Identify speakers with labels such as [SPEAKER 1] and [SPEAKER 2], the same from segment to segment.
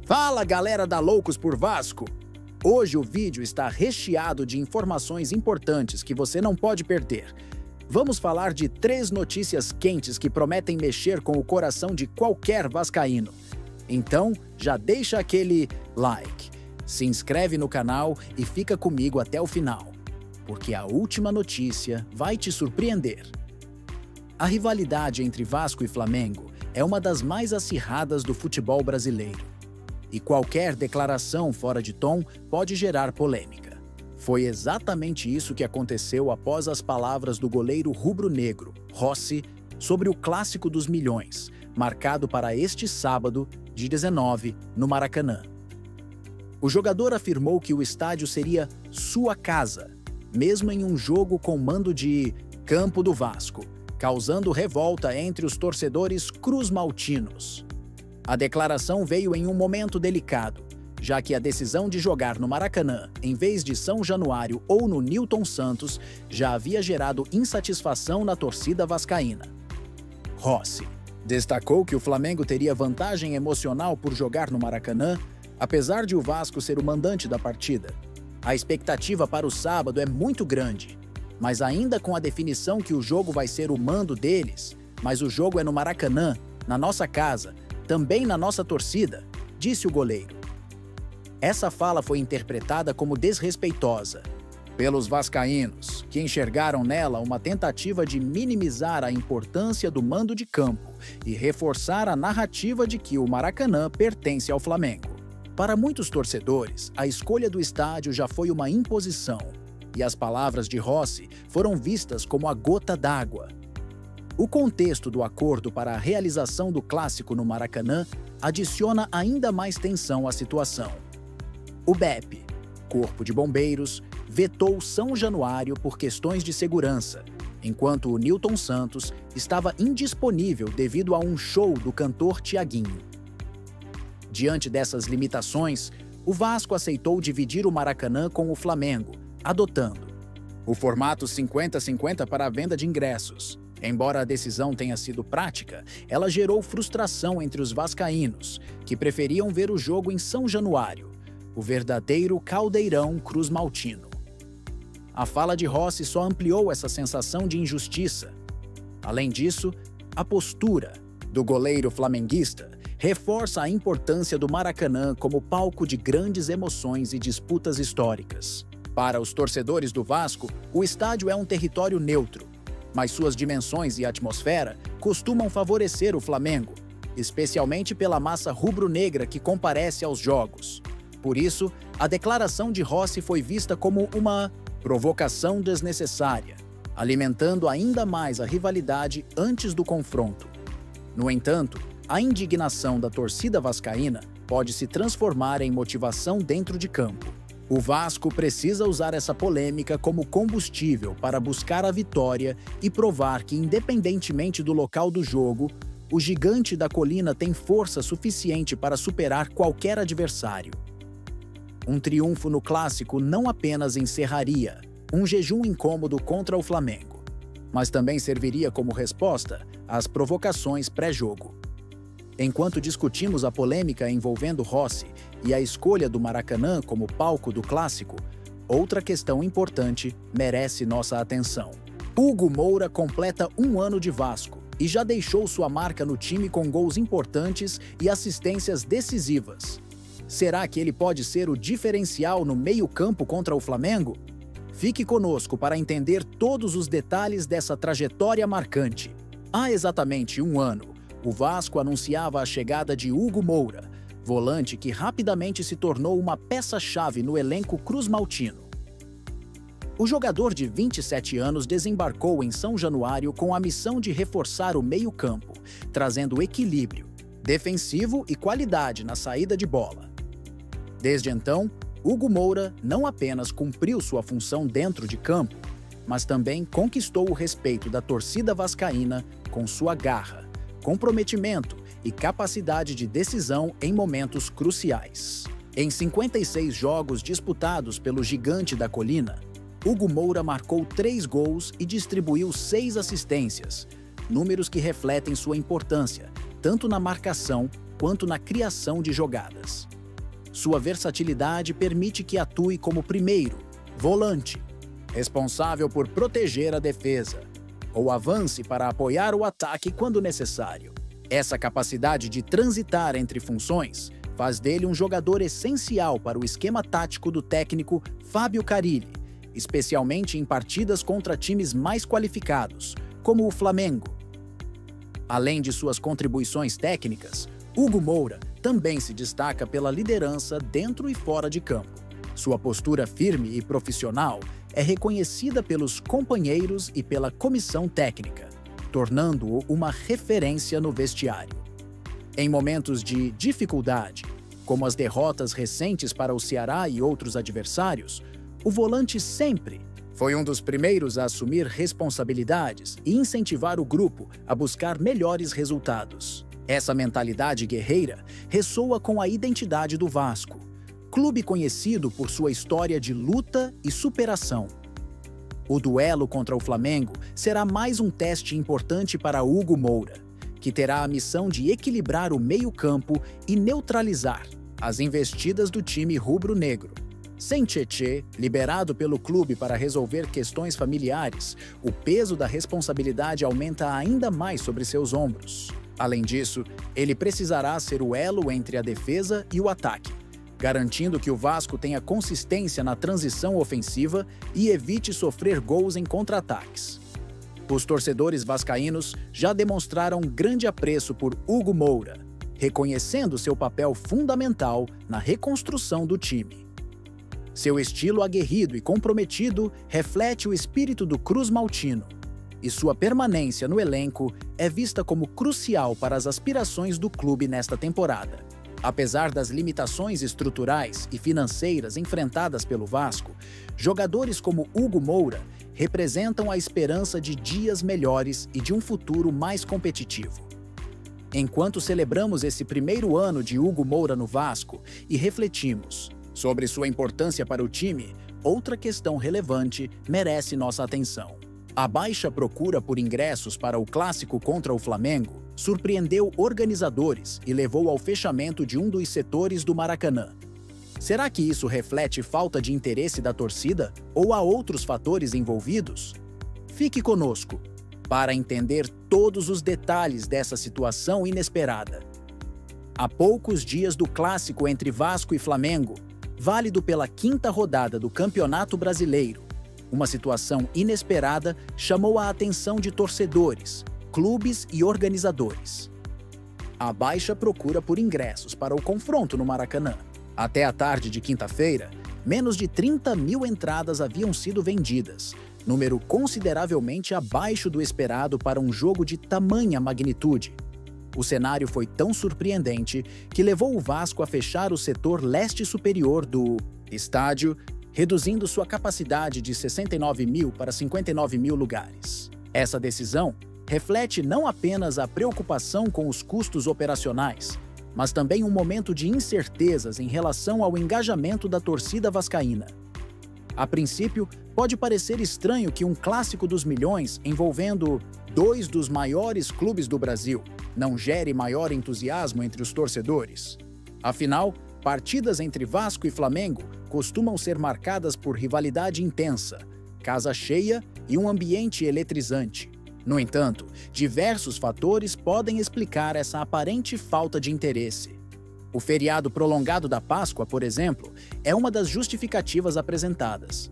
[SPEAKER 1] Fala, galera da Loucos por Vasco! Hoje o vídeo está recheado de informações importantes que você não pode perder. Vamos falar de 3 notícias quentes que prometem mexer com o coração de qualquer vascaíno. Então, já deixa aquele like, se inscreve no canal e fica comigo até o final, porque a última notícia vai te surpreender. A rivalidade entre Vasco e Flamengo é uma das mais acirradas do futebol brasileiro. E qualquer declaração fora de tom pode gerar polêmica. Foi exatamente isso que aconteceu após as palavras do goleiro rubro-negro, Rossi, sobre o Clássico dos Milhões, marcado para este sábado, dia 19, no Maracanã. O jogador afirmou que o estádio seria sua casa, mesmo em um jogo com mando de Campo do Vasco, causando revolta entre os torcedores cruzmaltinos. A declaração veio em um momento delicado, já que a decisão de jogar no Maracanã, em vez de São Januário ou no Newton Santos, já havia gerado insatisfação na torcida vascaína. Rossi destacou que o Flamengo teria vantagem emocional por jogar no Maracanã, apesar de o Vasco ser o mandante da partida. A expectativa para o sábado é muito grande, mas ainda com a definição que o jogo vai ser o mando deles, mas o jogo é no Maracanã, na nossa casa, também na nossa torcida, disse o goleiro. Essa fala foi interpretada como desrespeitosa pelos vascaínos, que enxergaram nela uma tentativa de minimizar a importância do mando de campo e reforçar a narrativa de que o Maracanã pertence ao Flamengo. Para muitos torcedores, a escolha do estádio já foi uma imposição, e as palavras de Rossi foram vistas como a gota d'água. O contexto do acordo para a realização do clássico no Maracanã adiciona ainda mais tensão à situação. O BEP, Corpo de Bombeiros, vetou São Januário por questões de segurança, enquanto o Newton Santos estava indisponível devido a um show do cantor Thiaguinho. Diante dessas limitações, o Vasco aceitou dividir o Maracanã com o Flamengo, adotando o formato 50-50 para a venda de ingressos. Embora a decisão tenha sido prática, ela gerou frustração entre os vascaínos, que preferiam ver o jogo em São Januário, o verdadeiro caldeirão cruzmaltino. A fala de Rossi só ampliou essa sensação de injustiça. Além disso, a postura do goleiro flamenguista reforça a importância do Maracanã como palco de grandes emoções e disputas históricas. Para os torcedores do Vasco, o estádio é um território neutro, mas suas dimensões e atmosfera costumam favorecer o Flamengo, especialmente pela massa rubro-negra que comparece aos jogos. Por isso, a declaração de Rossi foi vista como uma provocação desnecessária, alimentando ainda mais a rivalidade antes do confronto. No entanto, a indignação da torcida vascaína pode se transformar em motivação dentro de campo. O Vasco precisa usar essa polêmica como combustível para buscar a vitória e provar que, independentemente do local do jogo, o gigante da colina tem força suficiente para superar qualquer adversário. Um triunfo no clássico não apenas encerraria um jejum incômodo contra o Flamengo, mas também serviria como resposta às provocações pré-jogo. Enquanto discutimos a polêmica envolvendo Rossi e a escolha do Maracanã como palco do clássico, outra questão importante merece nossa atenção. Hugo Moura completa 1 ano de Vasco e já deixou sua marca no time com gols importantes e assistências decisivas. Será que ele pode ser o diferencial no meio-campo contra o Flamengo? Fique conosco para entender todos os detalhes dessa trajetória marcante. Há exatamente 1 ano, o Vasco anunciava a chegada de Hugo Moura, volante que rapidamente se tornou uma peça-chave no elenco cruzmaltino. O jogador de 27 anos desembarcou em São Januário com a missão de reforçar o meio-campo, trazendo equilíbrio, defensivo e qualidade na saída de bola. Desde então, Hugo Moura não apenas cumpriu sua função dentro de campo, mas também conquistou o respeito da torcida vascaína com sua garra, comprometimento e capacidade de decisão em momentos cruciais. Em 56 jogos disputados pelo Gigante da Colina, Hugo Moura marcou 3 gols e distribuiu 6 assistências, números que refletem sua importância, tanto na marcação quanto na criação de jogadas. Sua versatilidade permite que atue como primeiro, volante, responsável por proteger a defesa, ou avance para apoiar o ataque quando necessário. Essa capacidade de transitar entre funções faz dele um jogador essencial para o esquema tático do técnico Fábio Carille, especialmente em partidas contra times mais qualificados, como o Flamengo. Além de suas contribuições técnicas, Hugo Moura também se destaca pela liderança dentro e fora de campo. Sua postura firme e profissional é reconhecida pelos companheiros e pela comissão técnica, tornando-o uma referência no vestiário. Em momentos de dificuldade, como as derrotas recentes para o Ceará e outros adversários, o volante sempre foi um dos primeiros a assumir responsabilidades e incentivar o grupo a buscar melhores resultados. Essa mentalidade guerreira ressoa com a identidade do Vasco, clube conhecido por sua história de luta e superação. O duelo contra o Flamengo será mais um teste importante para Hugo Moura, que terá a missão de equilibrar o meio-campo e neutralizar as investidas do time rubro-negro. Sem Tchê, liberado pelo clube para resolver questões familiares, o peso da responsabilidade aumenta ainda mais sobre seus ombros. Além disso, ele precisará ser o elo entre a defesa e o ataque, garantindo que o Vasco tenha consistência na transição ofensiva e evite sofrer gols em contra-ataques. Os torcedores vascaínos já demonstraram grande apreço por Hugo Moura, reconhecendo seu papel fundamental na reconstrução do time. Seu estilo aguerrido e comprometido reflete o espírito do Cruz Maltino, e sua permanência no elenco é vista como crucial para as aspirações do clube nesta temporada. Apesar das limitações estruturais e financeiras enfrentadas pelo Vasco, jogadores como Hugo Moura representam a esperança de dias melhores e de um futuro mais competitivo. Enquanto celebramos esse primeiro ano de Hugo Moura no Vasco e refletimos sobre sua importância para o time, outra questão relevante merece nossa atenção. A baixa procura por ingressos para o clássico contra o Flamengo surpreendeu organizadores e levou ao fechamento de um dos setores do Maracanã. Será que isso reflete falta de interesse da torcida ou há outros fatores envolvidos? Fique conosco para entender todos os detalhes dessa situação inesperada. Há poucos dias do clássico entre Vasco e Flamengo, válido pela 5ª rodada do Campeonato Brasileiro, uma situação inesperada chamou a atenção de torcedores, clubes e organizadores. A baixa procura por ingressos para o confronto no Maracanã. Até a tarde de quinta-feira, menos de 30 mil entradas haviam sido vendidas, número consideravelmente abaixo do esperado para um jogo de tamanha magnitude. O cenário foi tão surpreendente que levou o Vasco a fechar o setor leste superior do estádio, reduzindo sua capacidade de 69 mil para 59 mil lugares. Essa decisão reflete não apenas a preocupação com os custos operacionais, mas também um momento de incertezas em relação ao engajamento da torcida vascaína. A princípio, pode parecer estranho que um clássico dos milhões envolvendo dois dos maiores clubes do Brasil não gere maior entusiasmo entre os torcedores. Afinal, partidas entre Vasco e Flamengo costumam ser marcadas por rivalidade intensa, casa cheia e um ambiente eletrizante. No entanto, diversos fatores podem explicar essa aparente falta de interesse. O feriado prolongado da Páscoa, por exemplo, é uma das justificativas apresentadas.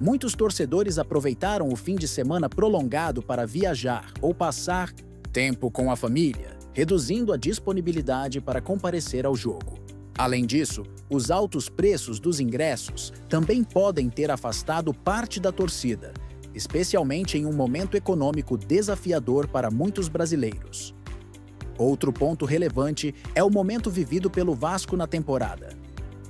[SPEAKER 1] Muitos torcedores aproveitaram o fim de semana prolongado para viajar ou passar tempo com a família, reduzindo a disponibilidade para comparecer ao jogo. Além disso, os altos preços dos ingressos também podem ter afastado parte da torcida, especialmente em um momento econômico desafiador para muitos brasileiros. Outro ponto relevante é o momento vivido pelo Vasco na temporada.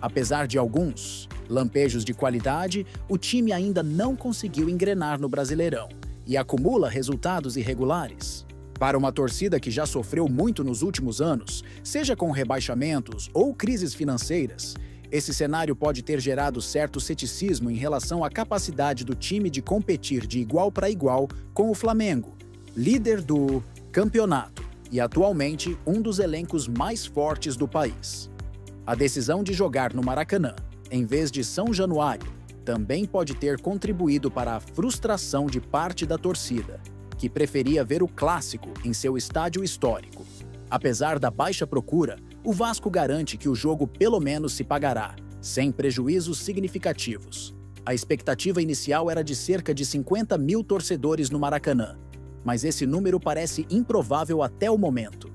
[SPEAKER 1] Apesar de alguns lampejos de qualidade, o time ainda não conseguiu engrenar no Brasileirão e acumula resultados irregulares. Para uma torcida que já sofreu muito nos últimos anos, seja com rebaixamentos ou crises financeiras, esse cenário pode ter gerado certo ceticismo em relação à capacidade do time de competir de igual para igual com o Flamengo, líder do campeonato, e atualmente um dos elencos mais fortes do país. A decisão de jogar no Maracanã, em vez de São Januário, também pode ter contribuído para a frustração de parte da torcida, que preferia ver o clássico em seu estádio histórico. Apesar da baixa procura, o Vasco garante que o jogo pelo menos se pagará, sem prejuízos significativos. A expectativa inicial era de cerca de 50 mil torcedores no Maracanã, mas esse número parece improvável até o momento.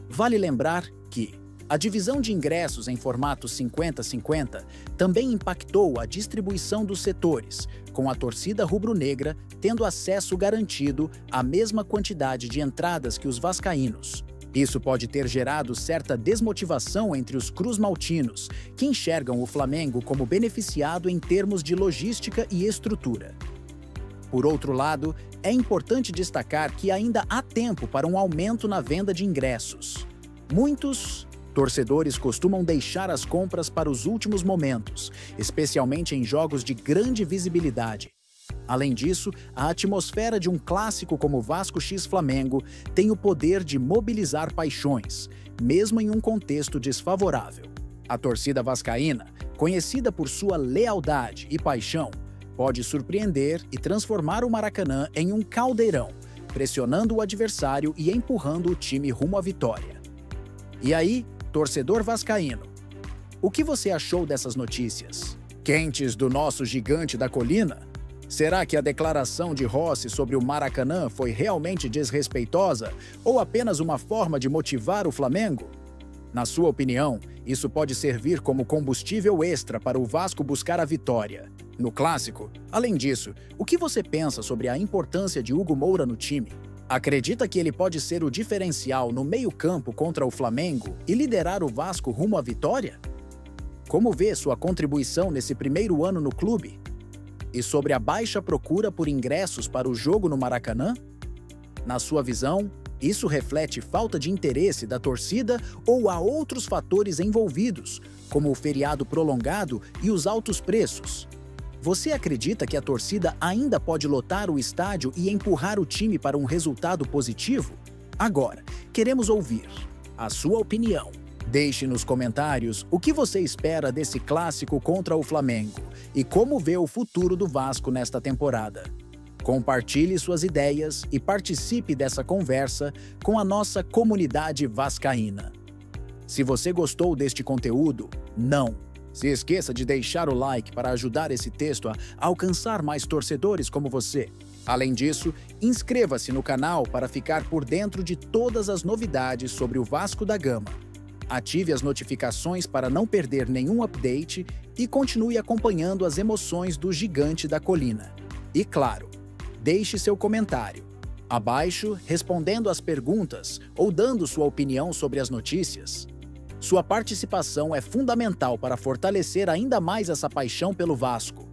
[SPEAKER 1] Vale lembrar que a divisão de ingressos em formato 50-50 também impactou a distribuição dos setores, com a torcida rubro-negra tendo acesso garantido à mesma quantidade de entradas que os vascaínos. Isso pode ter gerado certa desmotivação entre os cruzmaltinos, que enxergam o Flamengo como beneficiado em termos de logística e estrutura. Por outro lado, é importante destacar que ainda há tempo para um aumento na venda de ingressos. Muitos torcedores costumam deixar as compras para os últimos momentos, especialmente em jogos de grande visibilidade. Além disso, a atmosfera de um clássico como Vasco x Flamengo tem o poder de mobilizar paixões, mesmo em um contexto desfavorável. A torcida vascaína, conhecida por sua lealdade e paixão, pode surpreender e transformar o Maracanã em um caldeirão, pressionando o adversário e empurrando o time rumo à vitória. E aí, torcedor vascaíno, o que você achou dessas notícias? Quentes do nosso gigante da colina? Será que a declaração de Rossi sobre o Maracanã foi realmente desrespeitosa ou apenas uma forma de motivar o Flamengo? Na sua opinião, isso pode servir como combustível extra para o Vasco buscar a vitória no clássico? Além disso, o que você pensa sobre a importância de Hugo Moura no time? Acredita que ele pode ser o diferencial no meio-campo contra o Flamengo e liderar o Vasco rumo à vitória? Como vê sua contribuição nesse primeiro ano no clube? E sobre a baixa procura por ingressos para o jogo no Maracanã? Na sua visão, isso reflete falta de interesse da torcida ou há outros fatores envolvidos, como o feriado prolongado e os altos preços? Você acredita que a torcida ainda pode lotar o estádio e empurrar o time para um resultado positivo? Agora, queremos ouvir a sua opinião. Deixe nos comentários o que você espera desse clássico contra o Flamengo e como vê o futuro do Vasco nesta temporada. Compartilhe suas ideias e participe dessa conversa com a nossa comunidade vascaína. Se você gostou deste conteúdo, não se esqueça de deixar o like para ajudar esse texto a alcançar mais torcedores como você. Além disso, inscreva-se no canal para ficar por dentro de todas as novidades sobre o Vasco da Gama. Ative as notificações para não perder nenhum update e continue acompanhando as emoções do gigante da colina. E claro, deixe seu comentário abaixo respondendo às perguntas ou dando sua opinião sobre as notícias. Sua participação é fundamental para fortalecer ainda mais essa paixão pelo Vasco.